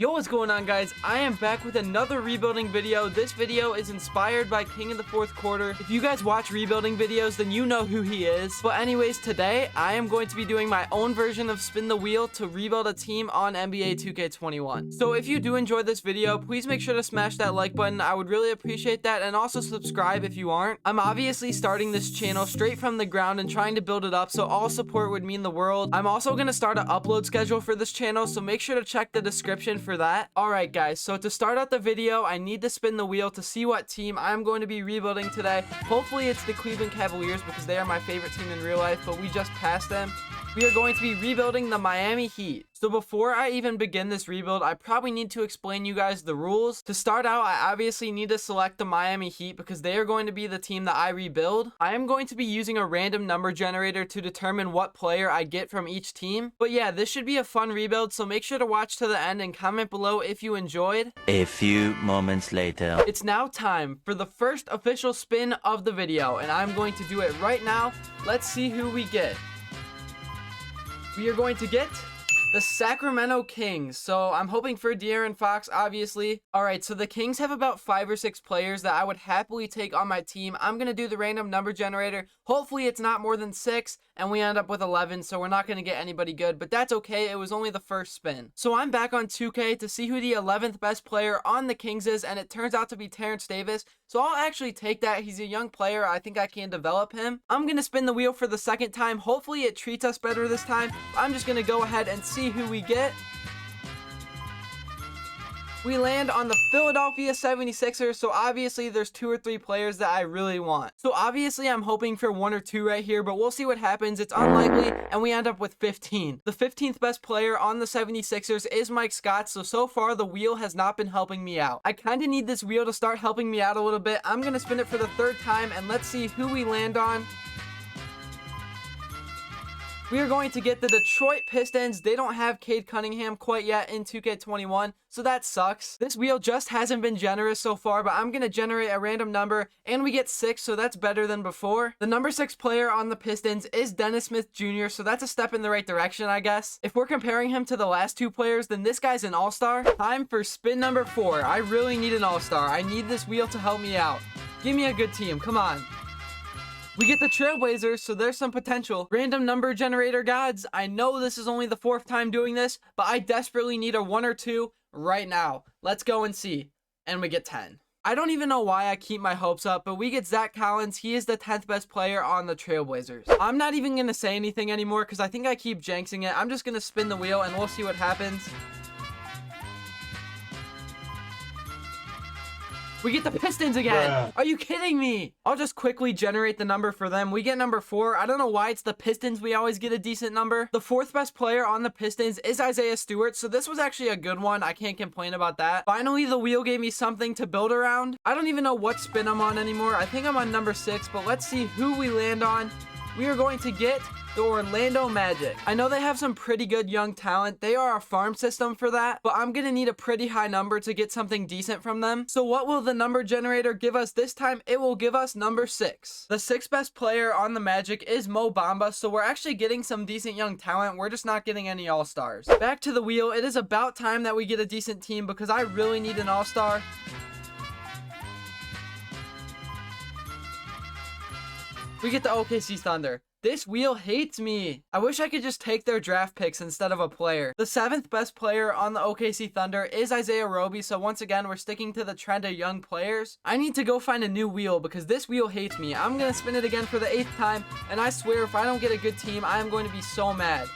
Yo, what's going on, guys? I am back with another rebuilding video. This video is inspired by King of the Fourth Quarter. If you guys watch rebuilding videos, then you know who he is. But anyways, today I am going to be doing my own version of Spin the Wheel to rebuild a team on NBA 2K21. So if you do enjoy this video, please make sure to smash that like button. I would really appreciate that, and also subscribe if you aren't. I'm obviously starting this channel straight from the ground and trying to build it up, so all support would mean the world. I'm also going to start an upload schedule for this channel, so make sure to check the description for that. Alright guys, so to start out the video, I need to spin the wheel to see what team I'm going to be rebuilding today. Hopefully it's the Cleveland Cavaliers because they are my favorite team in real life, but we just passed them. We are going to be rebuilding the Miami Heat. So before I even begin this rebuild, I probably need to explain you guys the rules. To start out, I obviously need to select the Miami Heat because they are going to be the team that I rebuild. I am going to be using a random number generator to determine what player I get from each team. But yeah, this should be a fun rebuild, so make sure to watch to the end and comment below if you enjoyed. A few moments later. It's now time for the first official spin of the video, and I'm going to do it right now. Let's see who we get. We are going to get the Sacramento Kings. So I'm hoping for De'Aaron Fox, obviously. All right, so the Kings have about 5 or 6 players that I would happily take on my team. I'm going to do the random number generator. Hopefully it's not more than 6, and we end up with 11, so we're not going to get anybody good, but that's okay. It was only the first spin. So I'm back on 2K to see who the 11th best player on the Kings is, and it turns out to be Terrence Davis. So I'll actually take that. He's a young player. I think I can develop him. I'm going to spin the wheel for the second time. Hopefully it treats us better this time. I'm just going to go ahead and see who we get. We land on the Philadelphia 76ers, so obviously there's 2 or 3 players that I really want. So obviously I'm hoping for 1 or 2 right here, but we'll see what happens. It's unlikely, and we end up with 15. The 15th best player on the 76ers is Mike Scott, so far the wheel has not been helping me out. I kind of need this wheel to start helping me out a little bit. I'm going to spin it for the 3rd time, and let's see who we land on. We are going to get the Detroit Pistons. They don't have Cade Cunningham quite yet in 2K21, so that sucks. This wheel just hasn't been generous so far, but I'm going to generate a random number, and we get 6, so that's better than before. The number 6 player on the Pistons is Dennis Smith Jr., so that's a step in the right direction, I guess. If we're comparing him to the last 2 players, then this guy's an all-star. Time for spin number 4. I really need an all-star. I need this wheel to help me out. Give me a good team. Come on. We get the Trailblazers, so there's some potential. Random number generator gods. I know this is only the 4th time doing this, but I desperately need a 1 or 2 right now. Let's go and see. And we get 10. I don't even know why I keep my hopes up, but we get Zach Collins. He is the 10th best player on the Trailblazers. I'm not even going to say anything anymore because I think I keep jinxing it. I'm just going to spin the wheel and we'll see what happens. We get the Pistons again. Bruh. Are you kidding me? I'll just quickly generate the number for them. We get number 4. I don't know why it's the Pistons. We always get a decent number. The 4th best player on the Pistons is Isaiah Stewart. So this was actually a good one. I can't complain about that. Finally, the wheel gave me something to build around. I don't even know what spin I'm on anymore. I think I'm on number 6, but let's see who we land on. We are going to get the Orlando Magic. I know they have some pretty good young talent. They are a farm system for that, but I'm going to need a pretty high number to get something decent from them. So what will the number generator give us this time? It will give us number 6. The 6th best player on the Magic is Mo Bamba, so we're actually getting some decent young talent. We're just not getting any all-stars. Back to the wheel. It is about time that we get a decent team because I really need an all-star. We get the OKC Thunder. This wheel hates me. I wish I could just take their draft picks instead of a player. The 7th best player on the OKC Thunder is Isaiah Roby, so once again, we're sticking to the trend of young players. I need to go find a new wheel because this wheel hates me. I'm going to spin it again for the 8th time, and I swear if I don't get a good team, I am going to be so mad.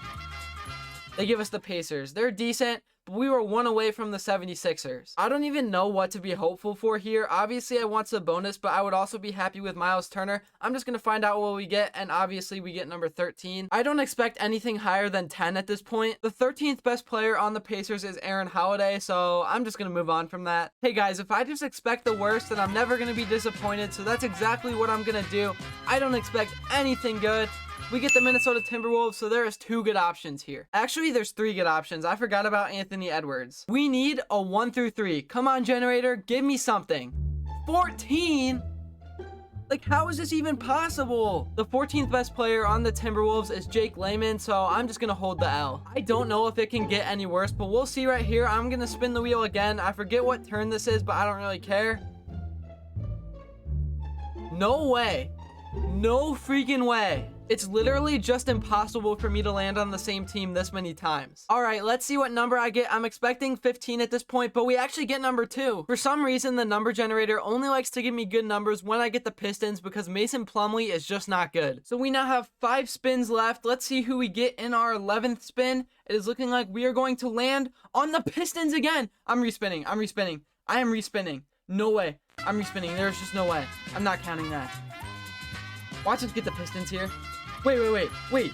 They give us the Pacers. They're decent, but we were 1 away from the 76ers. I don't even know what to be hopeful for here. Obviously, I want some bonus, but I would also be happy with Miles Turner. I'm just going to find out what we get, and obviously, we get number 13. I don't expect anything higher than 10 at this point. The 13th best player on the Pacers is Aaron Holiday, so I'm just going to move on from that. Hey, guys, if I just expect the worst, then I'm never going to be disappointed, so that's exactly what I'm going to do. I don't expect anything good. We get the Minnesota Timberwolves, so there is 2 good options here. Actually, there's 3 good options. I forgot about Anthony Edwards. We need a 1 through 3. Come on, generator. Give me something. 14? Like, how is this even possible? The 14th best player on the Timberwolves is Jake Layman, so I'm just gonna hold the L. I don't know if it can get any worse, but we'll see right here. I'm gonna spin the wheel again. I forget what turn this is, but I don't really care. No way. No freaking way. It's literally just impossible for me to land on the same team this many times. All right, let's see what number I get. I'm expecting 15 at this point, but we actually get number 2. For some reason, the number generator only likes to give me good numbers when I get the Pistons because Mason Plumlee is just not good. So we now have 5 spins left. Let's see who we get in our 11th spin. It is looking like we are going to land on the Pistons again. I'm respinning. I am respinning. No way. I'm respinning. There's just no way. I'm not counting that. Watch us get the Pistons here. Wait.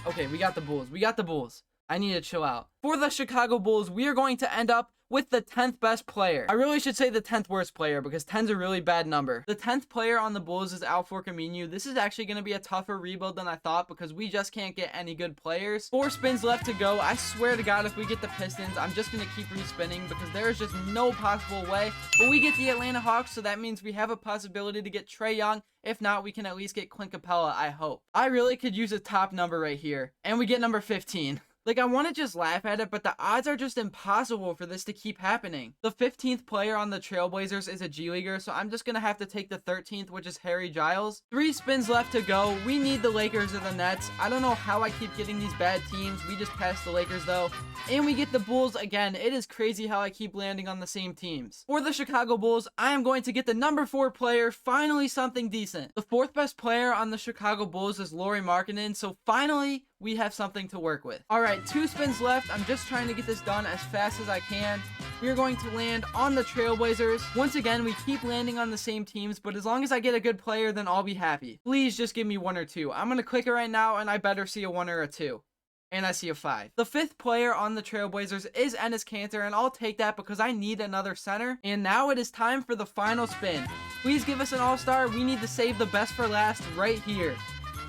Okay, we got the Bulls. I need to chill out. For the Chicago Bulls, we are going to end up with the 10th best player. I really should say the 10th worst player because 10's a really bad number. The 10th player on the Bulls is Al-Farouq. This is actually going to be a tougher rebuild than I thought because we just can't get any good players. 4 spins left to go. I swear to God, if we get the Pistons, I'm just going to keep respinning because there is just no possible way. But we get the Atlanta Hawks, so that means we have a possibility to get Trae Young. If not, we can at least get Clint Capella, I hope. I really could use a top number right here. And we get number 15. Like, I want to just laugh at it, but the odds are just impossible for this to keep happening. The 15th player on the Trailblazers is a G Leaguer, so I'm just going to have to take the 13th, which is Harry Giles. 3 spins left to go. We need the Lakers or the Nets. I don't know how I keep getting these bad teams. We just passed the Lakers, though. And we get the Bulls again. It is crazy how I keep landing on the same teams. For the Chicago Bulls, I am going to get the number 4 player, finally something decent. The 4th best player on the Chicago Bulls is Lauri Markkanen, so finally we have something to work with. All right, 2 spins left. I'm just trying to get this done as fast as I can. We are going to land on the Trailblazers. Once again, we keep landing on the same teams, but as long as I get a good player, then I'll be happy. Please just give me 1 or 2. I'm going to click it right now, and I better see a 1 or a 2. And I see a 5. The 5th player on the Trailblazers is Enes Kanter, and I'll take that because I need another center. And now it is time for the final spin. Please give us an all-star. We need to save the best for last right here.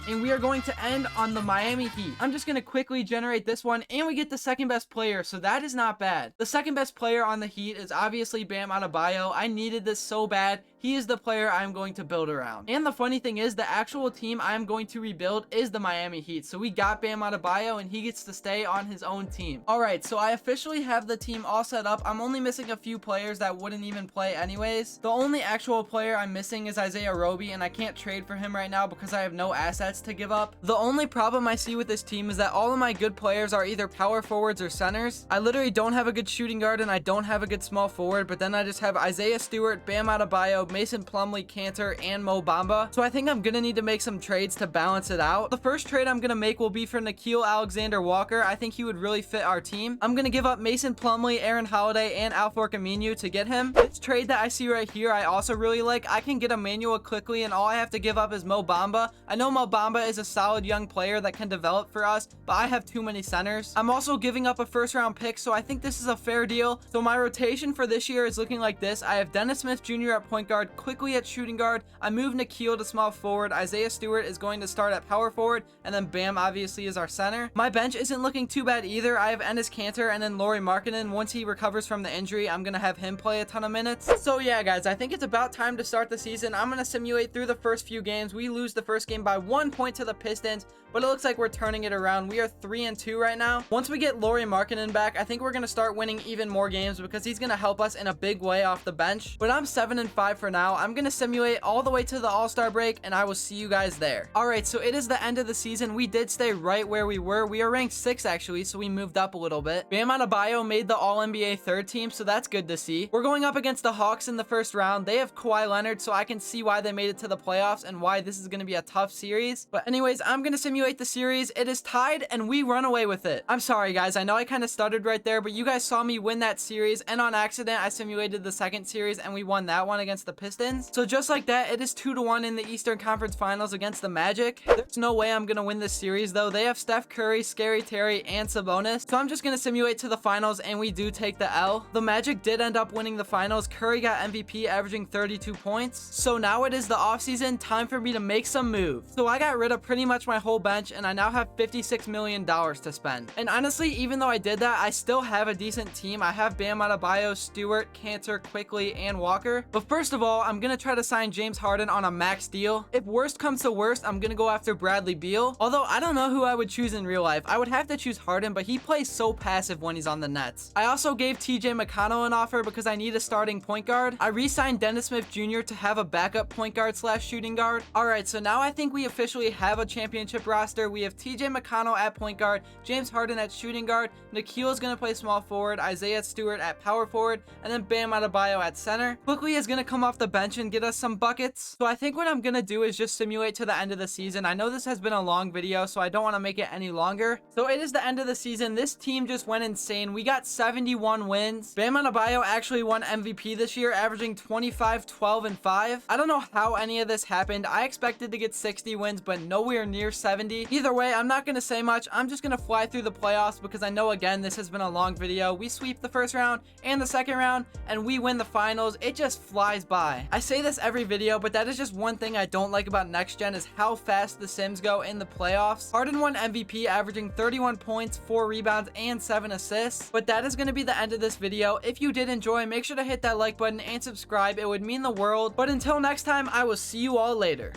And we are going to end on the Miami Heat. I'm just going to quickly generate this one, and we get the 2nd best player, so that is not bad. The 2nd best player on the Heat is obviously Bam Adebayo. I needed this so bad. He is the player I'm going to build around. And the funny thing is, the actual team I'm going to rebuild is the Miami Heat. So we got Bam Adebayo, and he gets to stay on his own team. Alright, so I officially have the team all set up. I'm only missing a few players that wouldn't even play anyways. The only actual player I'm missing is Isaiah Roby, and I can't trade for him right now because I have no assets to give up. The only problem I see with this team is that all of my good players are either power forwards or centers. I literally don't have a good shooting guard, and I don't have a good small forward, but then I just have Isaiah Stewart, Bam Adebayo, Mason Plumlee, Kanter, and Mo Bamba. So I think I'm gonna need to make some trades to balance it out. The first trade I'm gonna make will be for Nickeil Alexander-Walker. I think he would really fit our team. I'm gonna give up Mason Plumlee, Aaron Holiday, and Al-Farouq to get him. This trade that I see right here, I also really like. I can get Emmanuel quickly, and all I have to give up is Mo Bamba. I know Mo Bamba is a solid young player that can develop for us, but I have too many centers. I'm also giving up a 1st round pick, so I think this is a fair deal. So my rotation for this year is looking like this. I have Dennis Smith Jr. at point guard, quickly at shooting guard. I move Nickeil to small forward. Isaiah Stewart is going to start at power forward, and then Bam obviously is our center. My bench isn't looking too bad either. I have Enes Kanter and then Lauri Markkanen. Once he recovers from the injury, I'm gonna have him play a ton of minutes. So yeah, guys, I think it's about time to start the season. I'm gonna simulate through the first few games. We lose the first game by 1 point to the Pistons, but it looks like we're turning it around. We are 3-2 right now. Once we get Lauri Markkanen back, I think we're gonna start winning even more games because he's gonna help us in a big way off the bench. But I'm 7-5 for now. I'm gonna simulate all the way to the All-Star break, and I will see you guys there. Alright, so it is the end of the season. We did stay right where we were. We are ranked 6 actually, so we moved up a little bit. Bam Adebayo made the All-NBA 3rd team, so that's good to see. We're going up against the Hawks in the 1st round. They have Kawhi Leonard, so I can see why they made it to the playoffs and why this is gonna be a tough series. But anyways, I'm gonna simulate the series. It is tied, and we run away with it. I'm sorry, guys. I know I kind of stuttered right there, but you guys saw me win that series, and on accident, I simulated the 2nd series, and we won that one against the Pistons. So just like that, it is 2-1 in the Eastern Conference Finals against the Magic. There's no way I'm gonna win this series, though. They have Steph Curry, Scary Terry, and Sabonis. So I'm just gonna simulate to the finals, and we do take the L. The Magic did end up winning the finals. Curry got MVP, averaging 32 points. So now it is the offseason, time for me to make some moves. So I got rid of pretty much my whole bench, and I now have $56 million to spend. And honestly, even though I did that, I still have a decent team. I have Bam Adebayo, Stewart, Kanter, Quickly, and Walker. But first of all, all, I'm gonna try to sign James Harden on a max deal. If worst comes to worst, I'm gonna go after Bradley Beal. Although I don't know who I would choose in real life. I would have to choose Harden, but he plays so passive when he's on the Nets. I also gave TJ McConnell an offer because I need a starting point guard. I re-signed Dennis Smith Jr. to have a backup point guard / shooting guard. Alright, so now I think we officially have a championship roster. We have TJ McConnell at point guard, James Harden at shooting guard, Nikhil is gonna play small forward, Isaiah Stewart at power forward, and then Bam Adebayo at center. Quickley is gonna come off the bench and get us some buckets. So I think what I'm gonna do is just simulate to the end of the season. I know this has been a long video, so I don't want to make it any longer. So it is the end of the season. This team just went insane. We got 71 wins. Bam Adebayo actually won MVP this year, averaging 25, 12, and 5. I don't know how any of this happened. I expected to get 60 wins, but nowhere near 70. Either way, I'm not gonna say much. I'm just gonna fly through the playoffs because I know, again, this has been a long video. We sweep the first round and the second round, and we win the finals. It just flies by. I say this every video, but that is just one thing I don't like about next gen is how fast the Sims go in the playoffs. Harden won MVP, averaging 31 points, 4 rebounds, and 7 assists. But that is going to be the end of this video. If you did enjoy, make sure to hit that like button and subscribe. It would mean the world. But until next time, I will see you all later.